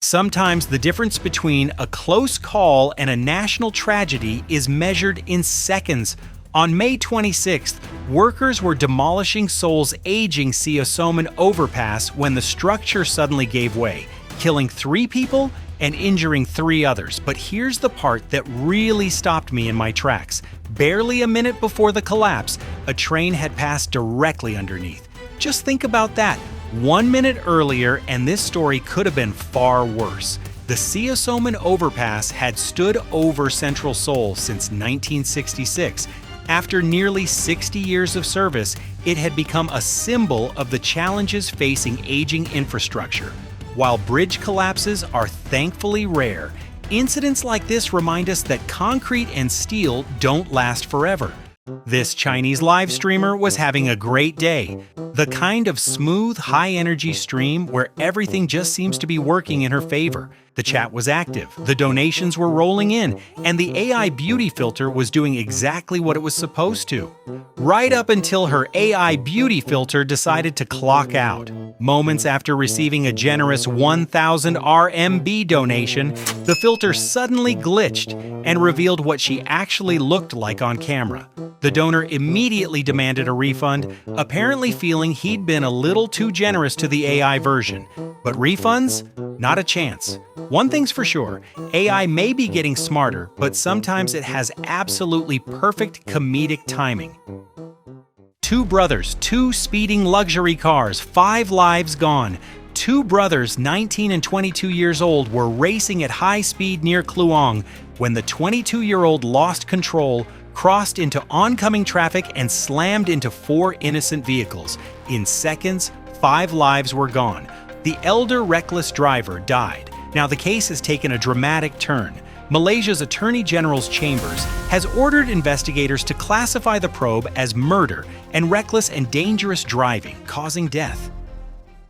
Sometimes the difference between a close call and a national tragedy is measured in seconds. On May 26th, workers were demolishing Seoul's aging Seoul Overpass when the structure suddenly gave way, killing 3 people and injuring 3 others. But here's the part that really stopped me in my tracks. Barely a minute before the collapse, a train had passed directly underneath. Just think about that. 1 minute earlier, and this story could have been far worse. The Seoul Overpass had stood over central Seoul since 1966. After nearly 60 years of service, it had become a symbol of the challenges facing aging infrastructure. While bridge collapses are thankfully rare, incidents like this remind us that concrete and steel don't last forever. This Chinese live streamer was having a great day. The kind of smooth, high-energy stream where everything just seems to be working in her favor. The chat was active, the donations were rolling in, and the AI beauty filter was doing exactly what it was supposed to. Right up until her AI beauty filter decided to clock out. Moments after receiving a generous 1,000 RMB donation, the filter suddenly glitched and revealed what she actually looked like on camera. The donor immediately demanded a refund, apparently feeling he'd been a little too generous to the AI version. But refunds? Not a chance. One thing's for sure, AI may be getting smarter, but sometimes it has absolutely perfect comedic timing. 2 brothers, 2 speeding luxury cars, 5 lives gone. 2 brothers, 19 and 22 years old, were racing at high speed near Kluang when the 22-year-old lost control, crossed into oncoming traffic, and slammed into 4 innocent vehicles. In seconds, 5 lives were gone. The elder reckless driver died. Now the case has taken a dramatic turn. Malaysia's Attorney General's chambers has ordered investigators to classify the probe as murder and reckless and dangerous driving, causing death.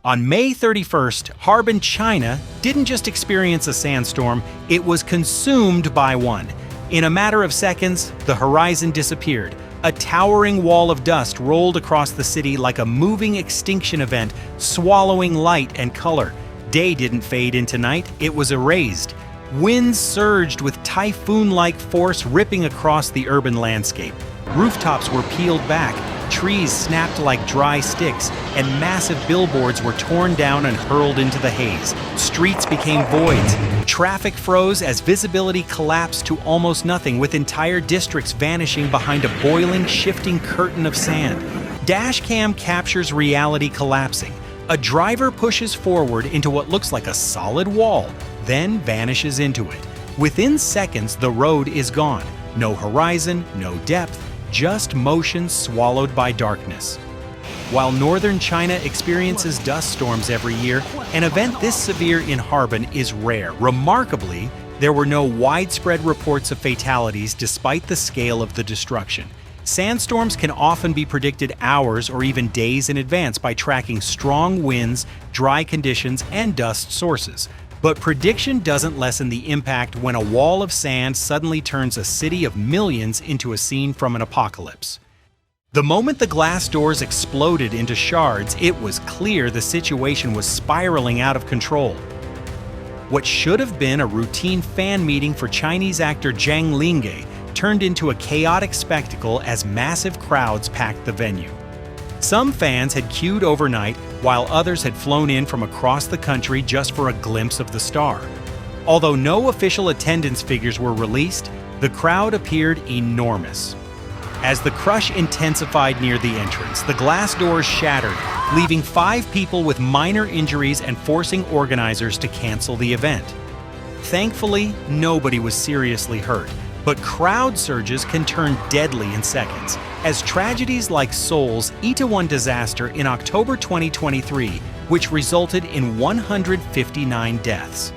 On May 31st, Harbin, China didn't just experience a sandstorm, it was consumed by one. In a matter of seconds, the horizon disappeared. A towering wall of dust rolled across the city like a moving extinction event, swallowing light and color. Day didn't fade into night, it was erased. Winds surged with typhoon-like force ripping across the urban landscape. Rooftops were peeled back, trees snapped like dry sticks, and massive billboards were torn down and hurled into the haze. Streets became voids. Traffic froze as visibility collapsed to almost nothing, with entire districts vanishing behind a boiling, shifting curtain of sand. Dashcam captures reality collapsing. A driver pushes forward into what looks like a solid wall, then vanishes into it. Within seconds, the road is gone. No horizon, no depth, just motion swallowed by darkness. While northern China experiences dust storms every year, an event this severe in Harbin is rare. Remarkably, there were no widespread reports of fatalities despite the scale of the destruction. Sandstorms can often be predicted hours or even days in advance by tracking strong winds, dry conditions, and dust sources. But prediction doesn't lessen the impact when a wall of sand suddenly turns a city of millions into a scene from an apocalypse. The moment the glass doors exploded into shards, it was clear the situation was spiraling out of control. What should have been a routine fan meeting for Chinese actor Zhang Linghe turned into a chaotic spectacle as massive crowds packed the venue. Some fans had queued overnight, while others had flown in from across the country just for a glimpse of the star. Although no official attendance figures were released, the crowd appeared enormous. As the crush intensified near the entrance, the glass doors shattered, leaving 5 people with minor injuries and forcing organizers to cancel the event. Thankfully, nobody was seriously hurt, but crowd surges can turn deadly in seconds, as tragedies like Seoul's Itaewon disaster in October 2023, which resulted in 159 deaths.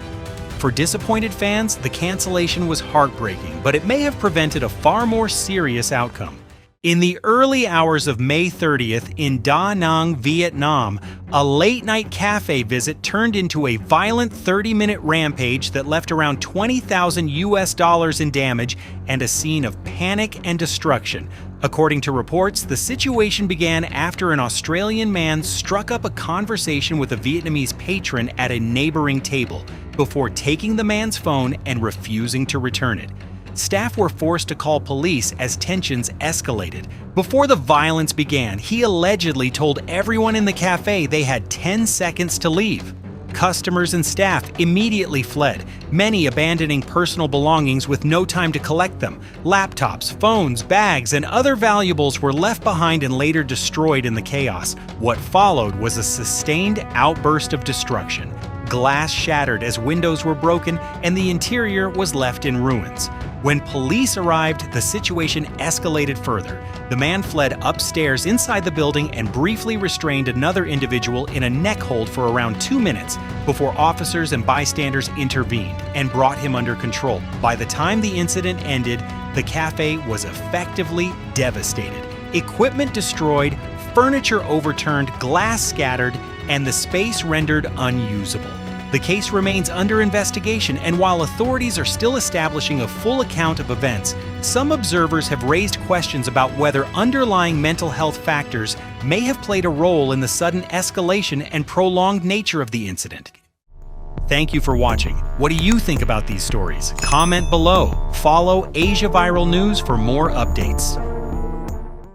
For disappointed fans, the cancellation was heartbreaking, but it may have prevented a far more serious outcome. In the early hours of May 30th in Da Nang, Vietnam, a late-night cafe visit turned into a violent 30-minute rampage that left around $20,000 in damage and a scene of panic and destruction. According to reports, the situation began after an Australian man struck up a conversation with a Vietnamese patron at a neighboring table. before taking the man's phone and refusing to return it. Staff were forced to call police as tensions escalated. Before the violence began, he allegedly told everyone in the cafe they had 10 seconds to leave. Customers and staff immediately fled, many abandoning personal belongings with no time to collect them. Laptops, phones, bags, and other valuables were left behind and later destroyed in the chaos. What followed was a sustained outburst of destruction. Glass shattered as windows were broken, and the interior was left in ruins. When police arrived, the situation escalated further. The man fled upstairs inside the building and briefly restrained another individual in a neck hold for around 2 minutes before officers and bystanders intervened and brought him under control. By the time the incident ended, the cafe was effectively devastated. Equipment destroyed, furniture overturned, glass scattered, and the space rendered unusable. The case remains under investigation, and while authorities are still establishing a full account of events, some observers have raised questions about whether underlying mental health factors may have played a role in the sudden escalation and prolonged nature of the incident. Thank you for watching. What do you think about these stories? Comment below. Follow Asia Viral News for more updates.